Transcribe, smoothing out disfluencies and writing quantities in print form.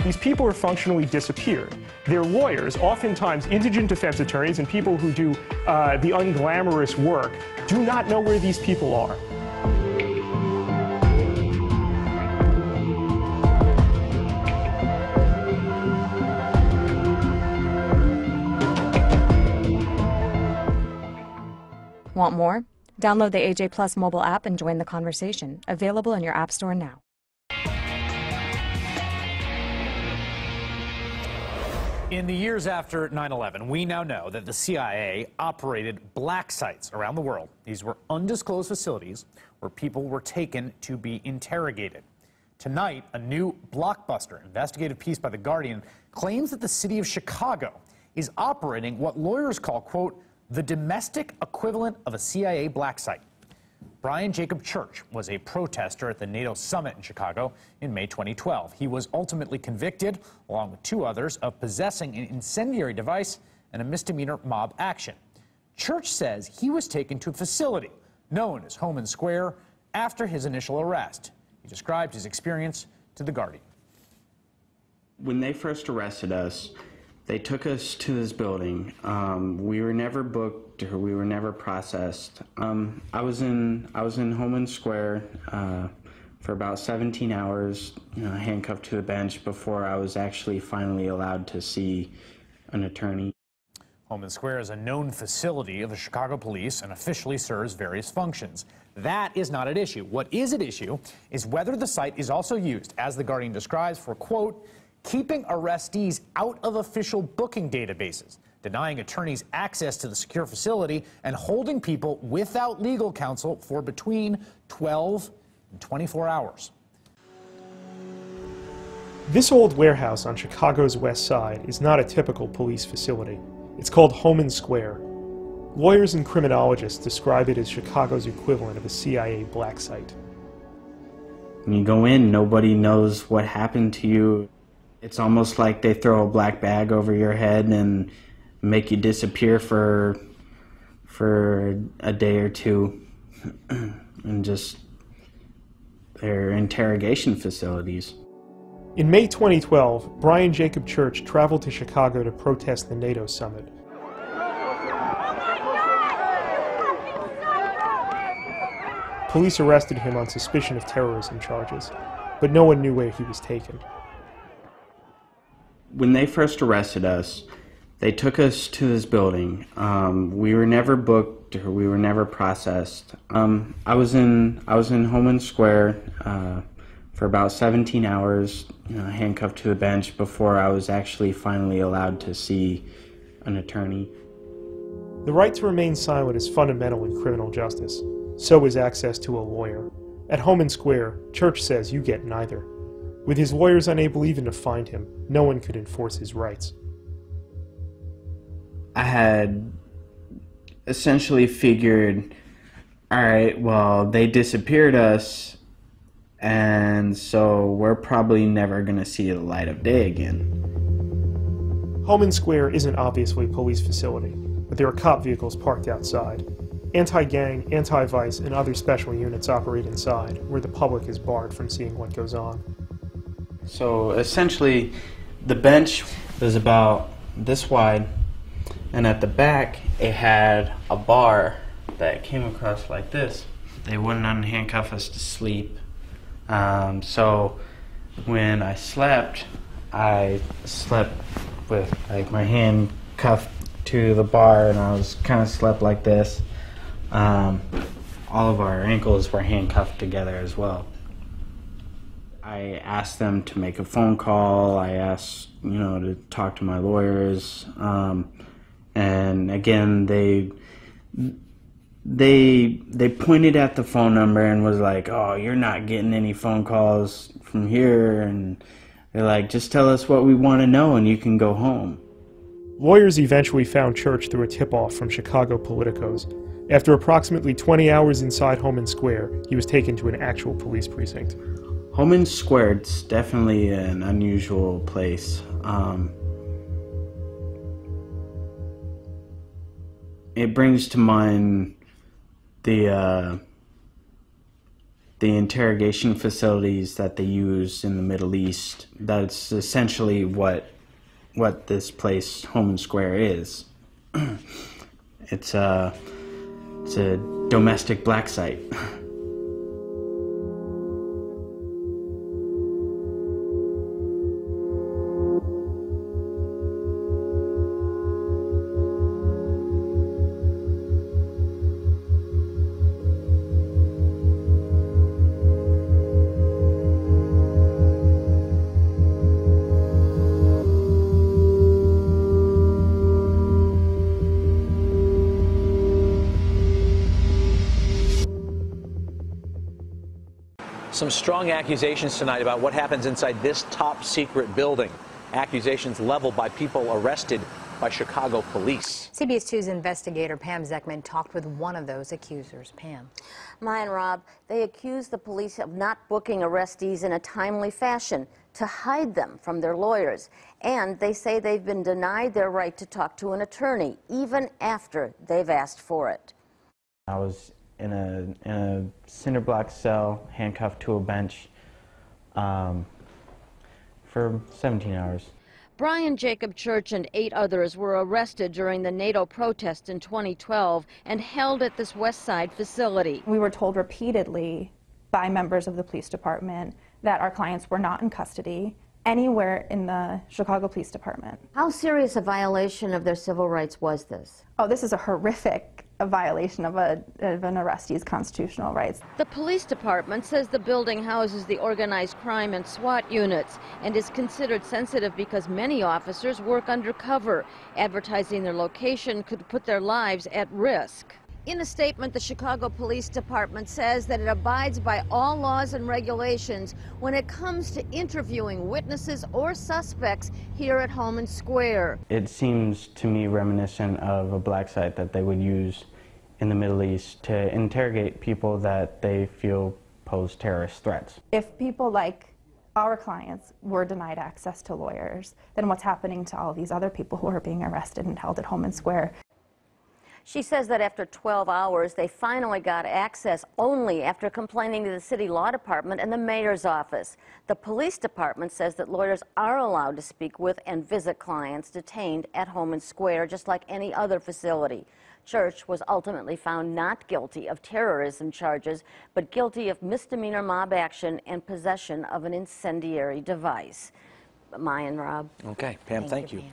These people are functionally disappeared. Their lawyers, oftentimes indigent defense attorneys and people who do the unglamorous work, do not know where these people are. Want more? Download the AJ Plus mobile app and join the conversation. Available in your app store now. In the years after 9/11, we now know that the CIA operated black sites around the world. These were undisclosed facilities where people were taken to be interrogated. Tonight, a new blockbuster investigative piece by The Guardian claims that the city of Chicago is operating what lawyers call, quote, the domestic equivalent of a CIA black site. Brian Jacob Church was a protester at the NATO summit in Chicago in May 2012. He was ultimately convicted, along with two others, of possessing an incendiary device and a misdemeanor mob action. Church says he was taken to a facility known as Homan Square after his initial arrest. He described his experience to The Guardian. When they first arrested us, they took us to this building. We were never booked or we were never processed. I was in Homan Square for about 17 hours, handcuffed to the bench before I was actually finally allowed to see an attorney. Homan Square is a known facility of the Chicago police and officially serves various functions. That is not at issue. What is at issue is whether the site is also used, as The Guardian describes, for, quote, keeping arrestees out of official booking databases, denying attorneys access to the secure facility, and holding people without legal counsel for between 12 and 24 hours. This old warehouse on Chicago's west side is not a typical police facility. It's called Homan Square. Lawyers and criminologists describe it as Chicago's equivalent of a CIA black site. When you go in, nobody knows what happened to you. It's almost like they throw a black bag over your head and make you disappear for a day or two. And just, they're interrogation facilities. In May 2012, Brian Jacob Church traveled to Chicago to protest the NATO summit. Police arrested him on suspicion of terrorism charges, but no one knew where he was taken. When they first arrested us, they took us to this building. We were never booked or we were never processed. I was in Homan Square for about 17 hours, handcuffed to the bench before I was actually finally allowed to see an attorney. The right to remain silent is fundamental in criminal justice. So is access to a lawyer. At Homan Square, Church says you get neither. With his lawyers unable even to find him, no one could enforce his rights. I had essentially figured, all right, well, they disappeared us, and so we're probably never going to see the light of day again. Homan Square isn't obviously a police facility, but there are cop vehicles parked outside. Anti-gang, anti-vice, and other special units operate inside, where the public is barred from seeing what goes on. So essentially, the bench was about this wide, and at the back it had a bar that came across like this. They wouldn't unhandcuff us to sleep. So when I slept with like my hand cuffed to the bar, and I was kind of slept like this. All of our ankles were handcuffed together as well. I asked them to make a phone call. I asked, to talk to my lawyers. And again, they pointed at the phone number and was like, "Oh, you're not getting any phone calls from here," and they're like, "Just tell us what we want to know and you can go home." Lawyers eventually found Church through a tip-off from Chicago politicos. After approximately 20 hours inside Homan Square, he was taken to an actual police precinct. Homan Square, it's definitely an unusual place. It brings to mind the interrogation facilities that they use in the Middle East. That's essentially what this place, Homan Square, is. It's a domestic black site. Some strong accusations tonight about what happens inside this top secret building. Accusations leveled by people arrested by Chicago police. CBS 2's investigator Pam Zeckman talked with one of those accusers. Pam. Maya and Rob, they accuse the police of not booking arrestees in a timely fashion to hide them from their lawyers. And they say they've been denied their right to talk to an attorney, even after they've asked for it. I was in a cinder block cell, handcuffed to a bench for 17 hours. Brian Jacob Church and 8 others were arrested during the NATO protest in 2012 and held at this West Side facility. We were told repeatedly by members of the police department that our clients were not in custody anywhere in the Chicago Police Department. How serious a violation of their civil rights was this? Oh, this is a horrific violation of an arrestee's constitutional rights. The police department says the building houses the organized crime and SWAT units and is considered sensitive because many officers work undercover. Advertising their location could put their lives at risk. In a statement, the Chicago Police Department says that it abides by all laws and regulations when it comes to interviewing witnesses or suspects here at Homan Square. It seems to me reminiscent of a black site that they would use in the Middle East to interrogate people that they feel pose terrorist threats. If people like our clients were denied access to lawyers, then what's happening to all these other people who are being arrested and held at Homan Square? She says that after 12 hours, they finally got access only after complaining to the city law department and the mayor's office. The police department says that lawyers are allowed to speak with and visit clients detained at Homan Square, just like any other facility. Church was ultimately found not guilty of terrorism charges, but guilty of misdemeanor mob action and possession of an incendiary device. Maya and Rob. Okay, Pam, thank you. Pam.